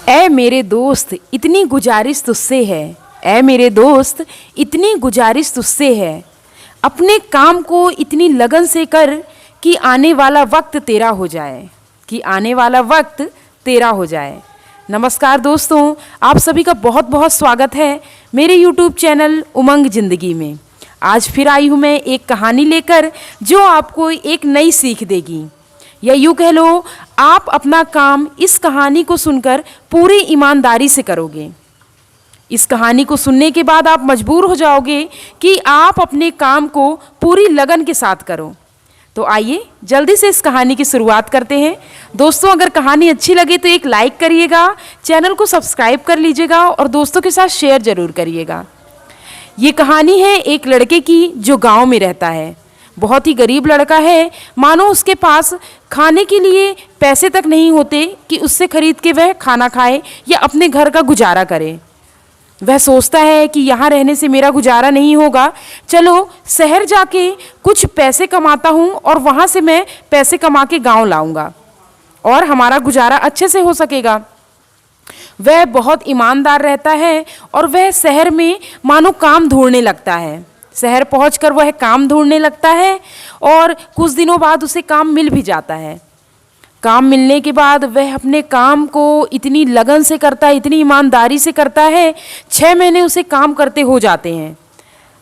ऐ मेरे दोस्त इतनी गुजारिश तुझसे है। ऐ मेरे दोस्त इतनी गुजारिश तुझसे है। अपने काम को इतनी लगन से कर कि आने वाला वक्त तेरा हो जाए, कि आने वाला वक्त तेरा हो जाए। नमस्कार दोस्तों, आप सभी का बहुत बहुत स्वागत है मेरे YouTube चैनल उमंग ज़िंदगी में। आज फिर आई हूँ मैं एक कहानी लेकर जो आपको एक नई सीख देगी, या यूँ कह लो आप अपना काम इस कहानी को सुनकर पूरी ईमानदारी से करोगे। इस कहानी को सुनने के बाद आप मजबूर हो जाओगे कि आप अपने काम को पूरी लगन के साथ करो। तो आइए जल्दी से इस कहानी की शुरुआत करते हैं। दोस्तों, अगर कहानी अच्छी लगे तो एक लाइक करिएगा, चैनल को सब्सक्राइब कर लीजिएगा और दोस्तों के साथ शेयर ज़रूर करिएगा। ये कहानी है एक लड़के की जो गांव में रहता है। बहुत ही गरीब लड़का है, मानो उसके पास खाने के लिए पैसे तक नहीं होते कि उससे खरीद के वह खाना खाए या अपने घर का गुजारा करे। वह सोचता है कि यहाँ रहने से मेरा गुजारा नहीं होगा, चलो शहर जाके कुछ पैसे कमाता हूँ और वहाँ से मैं पैसे कमा के गाँव लाऊंगा और हमारा गुजारा अच्छे से हो सकेगा। वह बहुत ईमानदार रहता है और वह शहर में मानो काम ढूंढने लगता है। शहर पहुंचकर वह काम ढूंढने लगता है और कुछ दिनों बाद उसे काम मिल भी जाता है। काम मिलने के बाद वह अपने काम को इतनी लगन से करता है, इतनी ईमानदारी से करता है, 6 महीने उसे काम करते हो जाते हैं।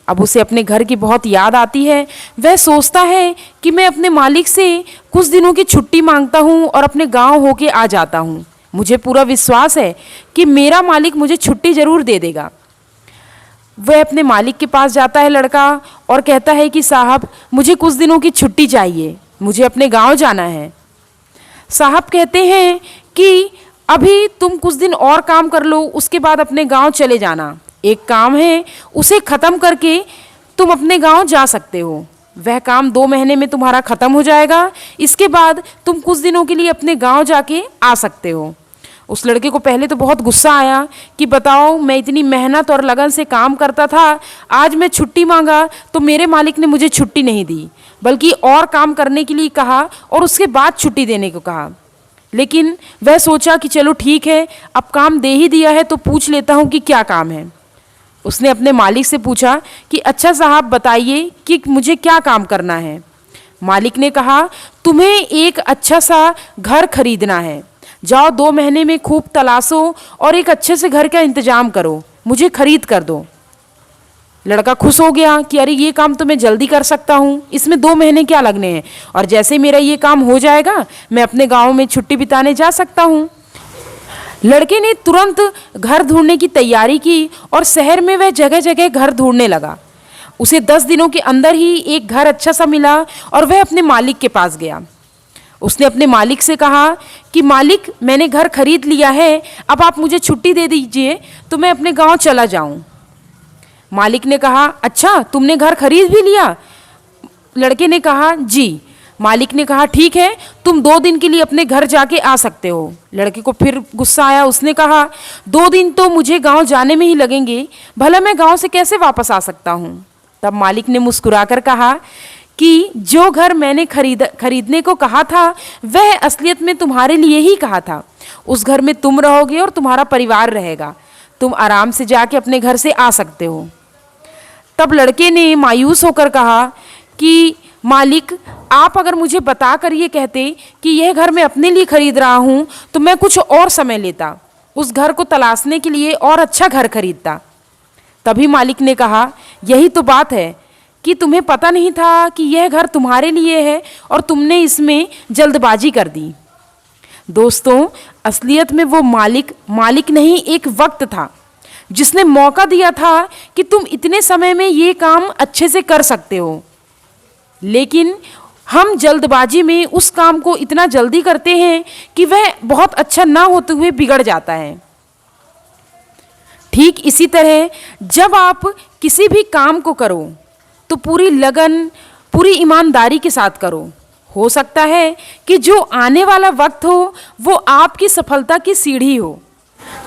अब उसे अपने घर की बहुत याद आती है। वह सोचता है कि मैं अपने मालिक से कुछ दिनों की छुट्टी मांगता हूँ और अपने गाँव होके आ जाता हूँ। मुझे पूरा विश्वास है कि मेरा मालिक मुझे छुट्टी ज़रूर दे देगा। वह अपने मालिक के पास जाता है लड़का और कहता है कि साहब मुझे कुछ दिनों की छुट्टी चाहिए, मुझे अपने गांव जाना है। साहब कहते हैं कि अभी तुम कुछ दिन और काम कर लो, उसके बाद अपने गांव चले जाना। एक काम है, उसे ख़त्म करके तुम अपने गांव जा सकते हो। वह काम 2 महीने में तुम्हारा ख़त्म हो जाएगा। इसके बाद तुम कुछ दिनों के लिए अपने गांव जाके आ सकते हो। उस लड़के को पहले तो बहुत गुस्सा आया कि बताओ, मैं इतनी मेहनत और लगन से काम करता था, आज मैं छुट्टी मांगा तो मेरे मालिक ने मुझे छुट्टी नहीं दी, बल्कि और काम करने के लिए कहा और उसके बाद छुट्टी देने को कहा। लेकिन वह सोचा कि चलो ठीक है, अब काम दे ही दिया है तो पूछ लेता हूँ कि क्या काम है। उसने अपने मालिक से पूछा कि अच्छा साहब बताइए कि मुझे क्या काम करना है। मालिक ने कहा तुम्हें एक अच्छा सा घर खरीदना है, जाओ 2 महीने में खूब तलाशो और एक अच्छे से घर का इंतजाम करो, मुझे खरीद कर दो। लड़का खुश हो गया कि अरे ये काम तो मैं जल्दी कर सकता हूँ, इसमें 2 महीने क्या लगने हैं, और जैसे मेरा ये काम हो जाएगा मैं अपने गाँव में छुट्टी बिताने जा सकता हूँ। लड़के ने तुरंत घर ढूंढने की तैयारी की और शहर में वह जगह जगह घर ढूंढने लगा। उसे 10 दिनों के अंदर ही एक घर अच्छा सा मिला और वह अपने मालिक के पास गया। उसने अपने मालिक से कहा कि मालिक मैंने घर खरीद लिया है, अब आप मुझे छुट्टी दे दीजिए तो मैं अपने गांव चला जाऊं। मालिक ने कहा अच्छा तुमने घर खरीद भी लिया? लड़के ने कहा जी। मालिक ने कहा ठीक है, तुम 2 दिन के लिए अपने घर जाके आ सकते हो। लड़के को फिर गुस्सा आया, उसने कहा 2 दिन तो मुझे गांव जाने में ही लगेंगे, भला मैं गांव से कैसे वापस आ सकता हूं। तब मालिक ने मुस्कुराकर कहा कि जो घर मैंने खरीदने को कहा था वह असलियत में तुम्हारे लिए ही कहा था। उस घर में तुम रहोगे और तुम्हारा परिवार रहेगा, तुम आराम से जाके अपने घर से आ सकते हो। तब लड़के ने मायूस होकर कहा कि मालिक आप अगर मुझे बता कर ये कहते कि यह घर मैं अपने लिए खरीद रहा हूँ तो मैं कुछ और समय लेता, उस घर को तलाशने के लिए और अच्छा घर खरीदता। तभी मालिक ने कहा यही तो बात है कि तुम्हें पता नहीं था कि यह घर तुम्हारे लिए है और तुमने इसमें जल्दबाजी कर दी। दोस्तों, असलियत में वो मालिक नहीं एक वक्त था जिसने मौका दिया था कि तुम इतने समय में ये काम अच्छे से कर सकते हो। लेकिन हम जल्दबाजी में उस काम को इतना जल्दी करते हैं कि वह बहुत अच्छा ना होते हुए बिगड़ जाता है। ठीक इसी तरह जब आप किसी भी काम को करो तो पूरी लगन, पूरी ईमानदारी के साथ करो। हो सकता है कि जो आने वाला वक्त हो वो आपकी सफलता की सीढ़ी हो।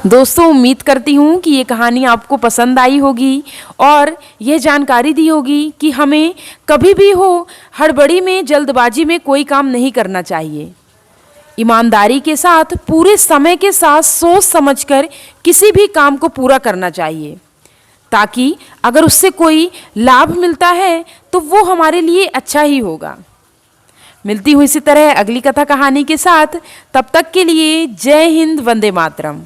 दोस्तों, उम्मीद करती हूँ कि ये कहानी आपको पसंद आई होगी और ये जानकारी दी होगी कि हमें कभी भी हो हड़बड़ी में, जल्दबाजी में कोई काम नहीं करना चाहिए। ईमानदारी के साथ, पूरे समय के साथ सोच समझकर किसी भी काम को पूरा करना चाहिए, ताकि अगर उससे कोई लाभ मिलता है तो वो हमारे लिए अच्छा ही होगा। मिलती हुई इसी तरह अगली कथा कहानी के साथ। तब तक के लिए जय हिंद, वंदे मातरम।